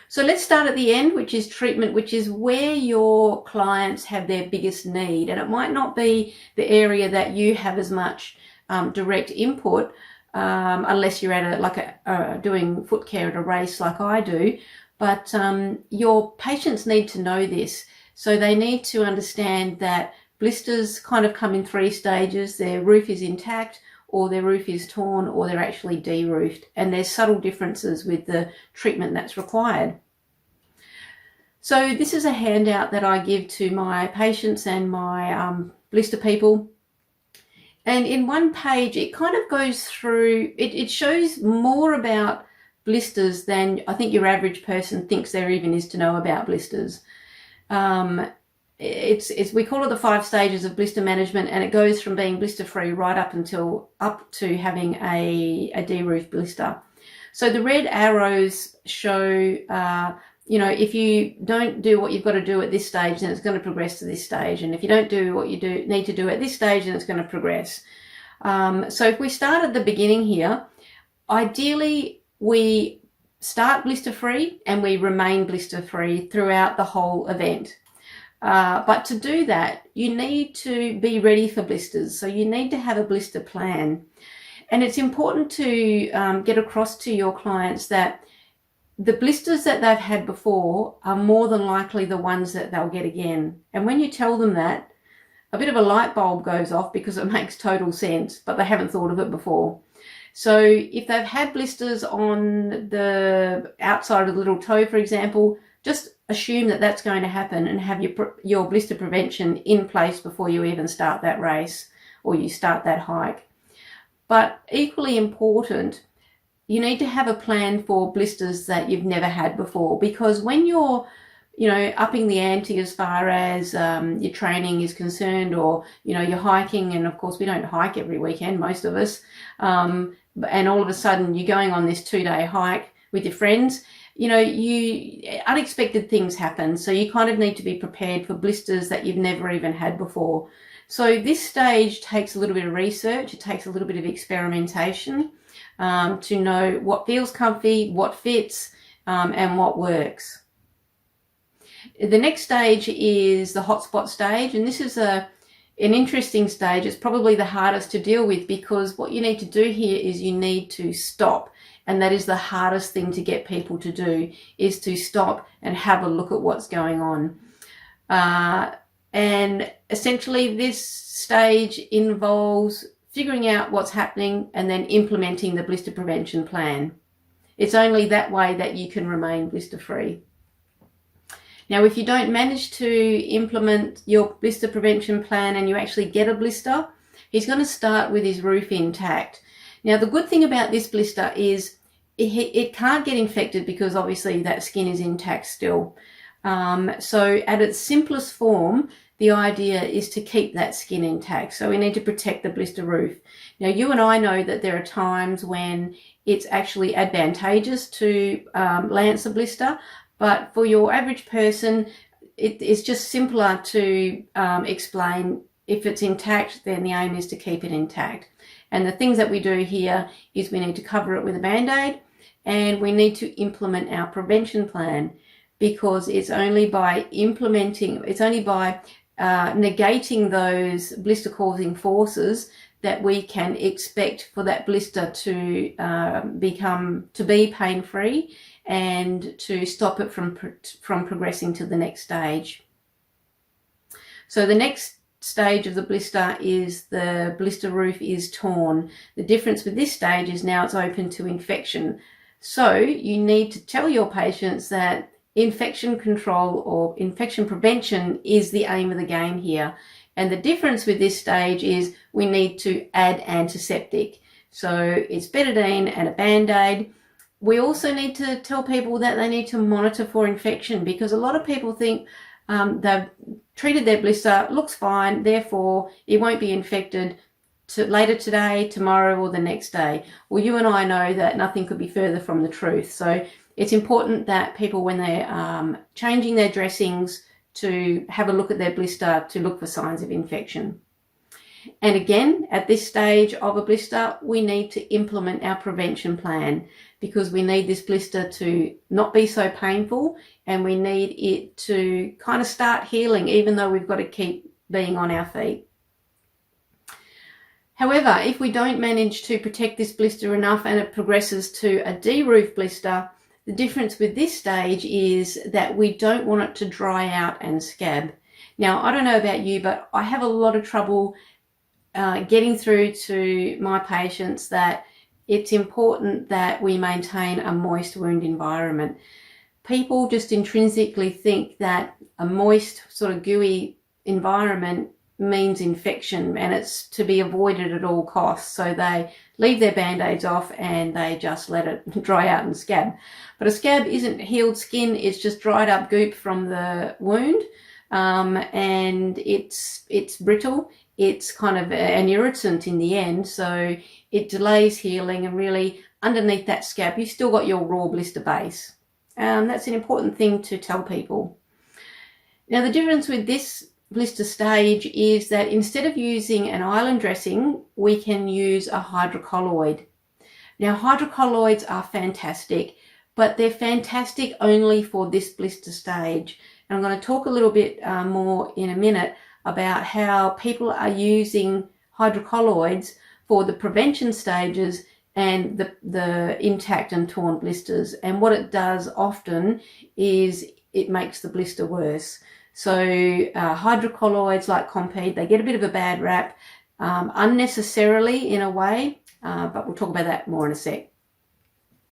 So let's start at the end, which is treatment, which is where your clients have their biggest need. And it might not be the area that you have as much direct input, unless you're at doing foot care at a race like I do. But your patients need to know this. So they need to understand that blisters kind of come in 3 stages. Their roof is intact, or their roof is torn, or they're actually deroofed. And there's subtle differences with the treatment that's required. So this is a handout that I give to my patients and my blister people. And in one page, it kind of goes through, it shows more about blisters than I think your average person thinks there even is to know about blisters. We call it the 5 stages of blister management, and it goes from being blister-free right up to having a deroofed blister. So the red arrows show, if you don't do what you've got to do at this stage, then it's going to progress to this stage. And if you don't do what you need to do at this stage, then it's going to progress. So if we start at the beginning here, ideally we start blister-free and we remain blister-free throughout the whole event. But to do that, you need to be ready for blisters. So you need to have a blister plan. And it's important to get across to your clients that the blisters that they've had before are more than likely the ones that they'll get again. And when you tell them that, a bit of a light bulb goes off because it makes total sense, but they haven't thought of it before. So if they've had blisters on the outside of the little toe, for example, just assume that that's going to happen and have your blister prevention in place before you even start that race or you start that hike. But equally important, you need to have a plan for blisters that you've never had before, because when you're upping the ante as far as your training is concerned, or you're hiking, and of course we don't hike every weekend, most of us, and all of a sudden you're going on this 2-day hike with your friends, unexpected things happen. So you kind of need to be prepared for blisters that you've never even had before. So this stage takes a little bit of research. It takes a little bit of experimentation to know what feels comfy, what fits, and what works. The next stage is the hotspot stage, and this is an interesting stage. It's probably the hardest to deal with, because what you need to do here is you need to stop. And that is the hardest thing to get people to do, is to stop and have a look at what's going on. And essentially this stage involves figuring out what's happening and then implementing the blister prevention plan. It's only that way that you can remain blister-free. Now, if you don't manage to implement your blister prevention plan and you actually get a blister, he's going to start with his roof intact. Now, the good thing about this blister is it can't get infected, because obviously that skin is intact still. So at its simplest form, the idea is to keep that skin intact. So we need to protect the blister roof. Now, you and I know that there are times when it's actually advantageous to lance a blister, but for your average person, it's just simpler to explain. If it's intact, then the aim is to keep it intact. And the things that we do here is we need to cover it with a Band-Aid, and we need to implement our prevention plan, because it's only by negating those blister causing forces that we can expect for that blister to be pain-free and to stop it from progressing to the next stage. So the next stage of the blister is the blister roof is torn. The difference with this stage is now it's open to infection. So you need to tell your patients that infection control or infection prevention is the aim of the game here. And the difference with this stage is we need to add antiseptic. So it's betadine and a Band-Aid. We also need to tell people that they need to monitor for infection, because a lot of people think they've treated their blister, looks fine, therefore it won't be infected later today, tomorrow, or the next day. Well, you and I know that nothing could be further from the truth. So it's important that people, when they're changing their dressings, to have a look at their blister to look for signs of infection. And again, at this stage of a blister, we need to implement our prevention plan, because we need this blister to not be so painful, and we need it to kind of start healing, even though we've got to keep being on our feet. However, if we don't manage to protect this blister enough and it progresses to a deroof blister, the difference with this stage is that we don't want it to dry out and scab. Now, I don't know about you, but I have a lot of trouble getting through to my patients that it's important that we maintain a moist wound environment. People just intrinsically think that a moist, sort of gooey environment means infection, and it's to be avoided at all costs. So they leave their band-aids off and they just let it dry out and scab. But a scab isn't healed skin, it's just dried up goop from the wound, and it's brittle. It's kind of an irritant in the end, so it delays healing, and really underneath that scab you've still got your raw blister base. That's an important thing to tell people. Now, the difference with this blister stage is that instead of using an island dressing, we can use a hydrocolloid. Now, hydrocolloids are fantastic, but they're fantastic only for this blister stage. And I'm going to talk a little bit more in a minute about how people are using hydrocolloids for the prevention stages and the intact and torn blisters. And what it does often is it makes the blister worse. So hydrocolloids like Compeed, they get a bit of a bad rap, unnecessarily in a way, but we'll talk about that more in a sec.